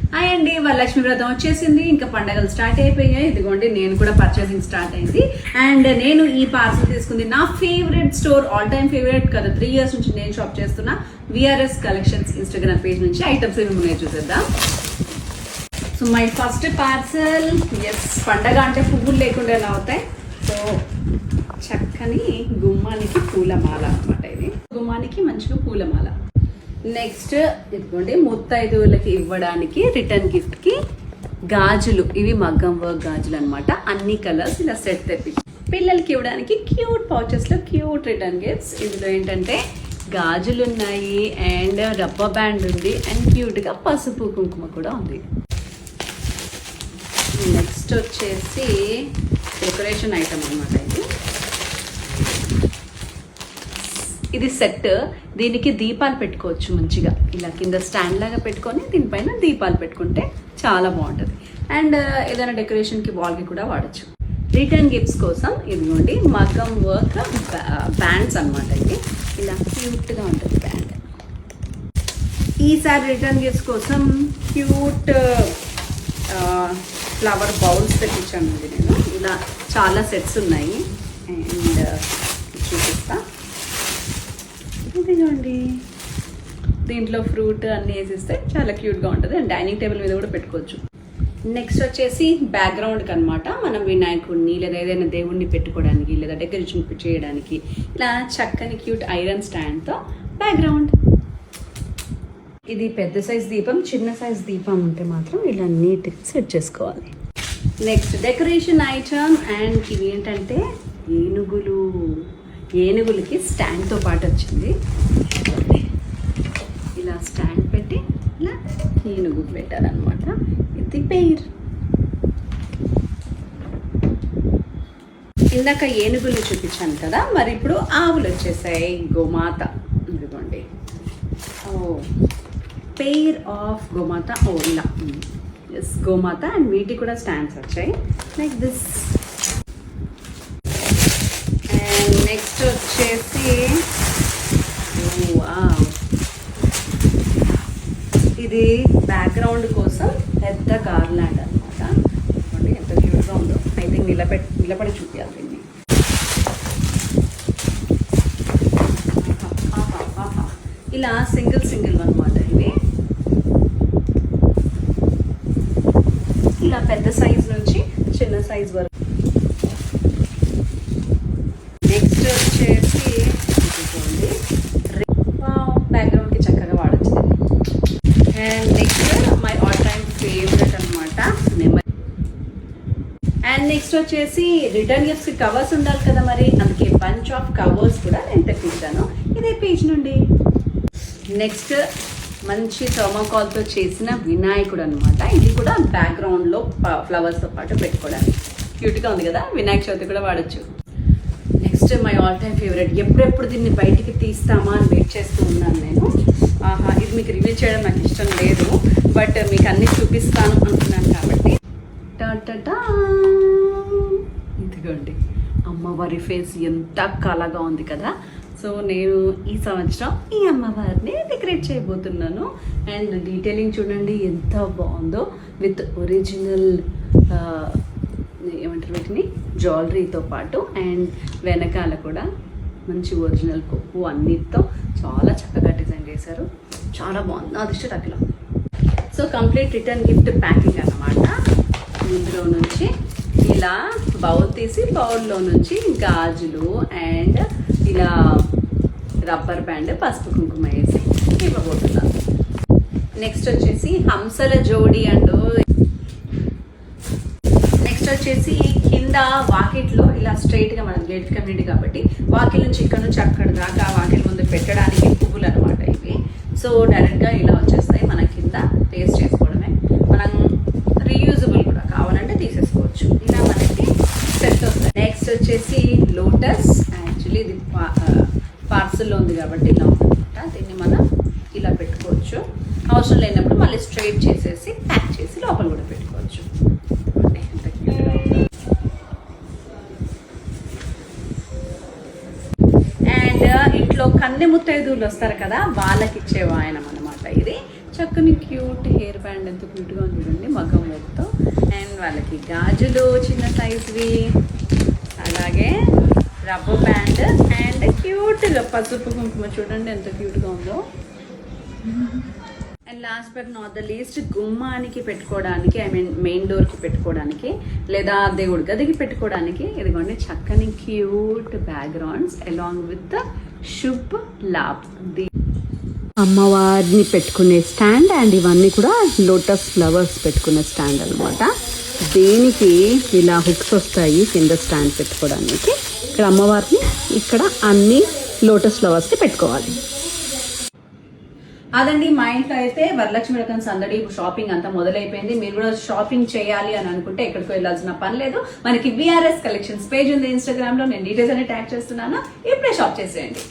Hi అండి, వరలక్ష్మి వ్రతం వచ్చేసింది. ఇంకా పండగలు స్టార్ట్ అయిపోయాయి. ఇదిగోండి నేను కూడా పర్చేసింగ్ స్టార్ట్ అయింది. అండ్ నేను ఈ పార్సల్ తీసుకుంది నా favourite store, all time favourite కదా, 3 years నుంచి నేను షాప్ చేస్తున్నా విఆర్ఎస్ కలెక్షన్స్ ఇన్స్టాగ్రామ్ పేజ్ నుంచి. ఐటమ్స్ ఏమి ఉన్నాయి చూసేద్దాం. So my first parcel, yes, పండగ అంటే పువ్వులు లేకుండా ఎలా అవుతాయి. సో చక్కని గుమ్మానికి పూలమాల అనమాట. ఇది గుమ్మానికి మంచిగా పూలమాల. నెక్స్ట్ ఇదిగోండి ముత్తైదువులకి ఇవ్వడానికి రిటర్న్ గిఫ్ట్ కి గాజులు. ఇవి మగ్గం వర్క్ గాజులు అనమాట. అన్ని కలర్స్ ఇలా సెట్ తెప్పించి పిల్లలకి ఇవ్వడానికి క్యూట్ పౌచెస్ లో క్యూట్ రిటర్న్ గిఫ్ట్స్. ఇందులో ఏంటంటే గాజులు ఉన్నాయి అండ్ రబ్బర్ బ్యాండ్ ఉంది అండ్ క్యూట్ గా పసుపు కుంకుమ కూడా ఉంది. నెక్స్ట్ వచ్చేసి డెకరేషన్ ఐటమ్ అనమాట. ఇది సెట్. దీనికి దీపాలు పెట్టుకోవచ్చు మంచిగా. ఇలా కింద స్టాండ్ లాగా పెట్టుకొని దీనిపైన దీపాలు పెట్టుకుంటే చాలా బాగుంటుంది. అండ్ ఏదైనా డెకరేషన్కి వాల్కి కూడా వాడచ్చు. రిటర్న్ గిఫ్ట్స్ కోసం ఇదిగోండి మగ్గం వర్క్ బ్యాండ్స్ అనమాట. ఇది ఇలా క్యూట్గా ఉంటుంది బ్యాండ్. ఈసారి రిటర్న్ గిఫ్ట్స్ కోసం క్యూట్ ఫ్లవర్ బౌల్స్ తెప్పించాను నేను. ఇలా చాలా సెట్స్ ఉన్నాయి అండ్ చూపిస్తా. ఇదిగోండి దీంట్లో ఫ్రూట్ అన్నీ వేసిస్తే చాలా క్యూట్గా ఉంటుంది అండ్ డైనింగ్ టేబుల్ మీద కూడా పెట్టుకోవచ్చు. నెక్స్ట్ వచ్చేసి బ్యాక్గ్రౌండ్కి అనమాట. మనం వినాయకుడిని లేదా ఏదైనా దేవుడిని పెట్టుకోవడానికి లేదా డెకరేషన్ చేయడానికి ఇలా చక్కని క్యూట్ ఐరన్ స్టాండ్తో బ్యాక్గ్రౌండ్. ఇది పెద్ద సైజ్ దీపం, చిన్న సైజ్ దీపం ఉంటే మాత్రం ఇలా నీట్గా సెట్ చేసుకోవాలి. నెక్స్ట్ డెకరేషన్ ఐటమ్ అండ్ ఇవి ఏంటంటే ఏనుగులకి స్టాండ్తో పాటు వచ్చింది. ఇలా స్టాండ్ పెట్టి ఇలా ఏనుగు పెట్టారనమాట. ఇది పేర్. ఇందాక ఏనుగులు చూపించాను కదా, మరి ఇప్పుడు ఆవులు వచ్చేసాయి. గోమాత. ఇదిగోండి పేర్ ఆఫ్ గోమాత. ఇలా ఎస్ గోమాత. అండ్ వీటి కూడా స్టాండ్స్ వచ్చాయి లైక్ దిస్. అండ్ నెక్స్ట్ వచ్చేసి ఇది బ్యాక్గ్రౌండ్ కోసం పెద్ద గార్లాండ్ అనమాట. ఎంత క్యూట్గా ఉందో. ఐ థింక్ నిలబడి చూపించాలి దీన్ని. ఇలా సింగిల్ అనమాట. ఇవి ఇలా పెద్ద సైజ్ నుంచి చిన్న సైజ్ వరకు. నెక్స్ట్ వచ్చేసి బ్యాక్గ్రౌండ్కి చక్కగా వాడచ్చు. And next my all time favourite అనమాట నెమలి. అండ్ నెక్స్ట్ వచ్చేసి రిటర్న్ గిఫ్ట్స్కి కవర్స్ ఉండాలి కదా, మరి అందుకే బంచ్ ఆఫ్ కవర్స్ కూడా నేను తెప్పించాను ఇదే పేజ్ నుండి. నెక్స్ట్ మంచి థర్మోకాల్తో చేసిన వినాయకుడు అనమాట. ఇది కూడా బ్యాక్గ్రౌండ్లో ఫ్లవర్స్తో పాటు పెట్టుకోవడానికి క్యూట్గా ఉంది కదా. వినాయక చవితి కూడా వాడచ్చు. Next my all time favourite. ఎప్పుడెప్పుడు దీన్ని బయటికి తీస్తామా అని వెయిట్ చేస్తూ ఉన్నాను నేను. ఇది మీకు రివ్యూ చేయడం నాకు ఇష్టం లేదు, బట్ మీకు అన్నీ చూపిస్తాను అనుకున్నాను కాబట్టి. ఇదిగోండి అమ్మవారి ఫేస్ ఎంత కళగా ఉంది కదా. సో నేను ఈ సంవత్సరం ఈ అమ్మవారిని డెకరేట్ చేయబోతున్నాను. అండ్ డీటెయిలింగ్ చూడండి ఎంత బాగుందో. విత్ ఒరిజినల్ ఏమంటారు వీటిని, జ్యువెలరీతో పాటు అండ్ వెనకాల కూడా మంచి ఒరిజినల్ కొప్పు అన్నిటితో చాలా చక్కగా డిజైన్ చేశారు. చాలా బాగుంది. నా దృష్టి తగ్గల. So complete return gift packing అన్నమాట. ఇందులో నుంచి ఇలా బౌల్ తీసి బౌల్లో నుంచి గాజులు అండ్ ఇలా రబ్బర్ బ్యాండ్ పసుపు కుంకుమ వేసి ఇవ్వబోతున్నాను. నెక్స్ట్ వచ్చేసి హంసల జోడి అండ్ నెక్స్ట్ వచ్చేసి కింద వాకిట్లో ఇలా స్ట్రైట్గా మనం గేట్ కమ్యూనిటీ కాబట్టి వాకిల్ నుంచి ఇక్కడ నుంచి అక్కడ దాకా వాకిల్ ముందు పెట్టడానికి పువ్వులు అనమాట ఇవి. సో డైరెక్ట్గా ఇలా వచ్చేస్తాయి. మన కింద పేస్ట్ చేసుకోవడమే. మనం రీయూజబుల్ కూడా కావాలంటే తీసేసుకోవచ్చు. ఇలా మనకి సెట్ వస్తాయి. నెక్స్ట్ వచ్చేసి లోటస్. యాక్చువల్లీ ఇది పార్సల్లో ఉంది కాబట్టి ఇలా ఉందన్నమాట. దీన్ని మనం ఇలా పెట్టుకోవచ్చు. అవసరం లేనప్పుడు మళ్ళీ స్ట్రైట్ చేసేసి ప్యాక్ చేసి లోపల కూడా పెట్టుకోవచ్చు. అండ్ ఇంట్లో కన్నె ముత్తైదువులు వస్తారు కదా, వాళ్ళకి ఇచ్చే వాయనం అనమాట ఇది. చక్కని క్యూట్ హెయిర్ బ్యాండ్ ఎంత క్యూట్గా ఉంది చూడండి మగ్గం వర్క్తో. అండ్ వాళ్ళకి గాజులు చిన్న సైజ్వి, అలాగే రబ్బర్ బ్యాండ్ అండ్ క్యూట్గా పసుపు కుంకుమ చూడండి ఎంత క్యూట్గా ఉందో. And last but not the least గుమ్మానికి పెట్టుకోవడానికి, ఐ మీన్ మెయిన్ డోర్కి పెట్టుకోవడానికి లేదా దేవుడి గదికి పెట్టుకోవడానికి ఇదిగోండి చక్కని cute backgrounds along with the Shubh Labh. అమ్మవారిని పెట్టుకునే స్టాండ్ అండ్ ఇవన్నీ కూడా లోటస్ ఫ్లవర్స్ పెట్టుకునే స్టాండ్ అనమాట. దీనికి ఇలా హుక్స్ వస్తాయి కింద స్టాండ్ పెట్టుకోవడానికి. ఇక్కడ అమ్మవారిని, ఇక్కడ అన్ని లోటస్ ఫ్లవర్స్కి పెట్టుకోవాలి. అదండి మా ఇంట్లో అయితే వరలక్ష్మి రకం సందడి షాపింగ్ అంతా మొదలైపోయింది. మీరు కూడా షాపింగ్ చేయాలి అని అనుకుంటే ఎక్కడికి వెళ్ళాల్సిన పని లేదు. మనకి విఆర్ఎస్ కలెక్షన్స్ పేజ్ ఉంది ఇన్స్టాగ్రామ్ లో, నేను డీటెయిల్స్ అన్ని ట్యాగ్ చేస్తున్నాను. ఇప్పుడే షాప్ చేసేయండి.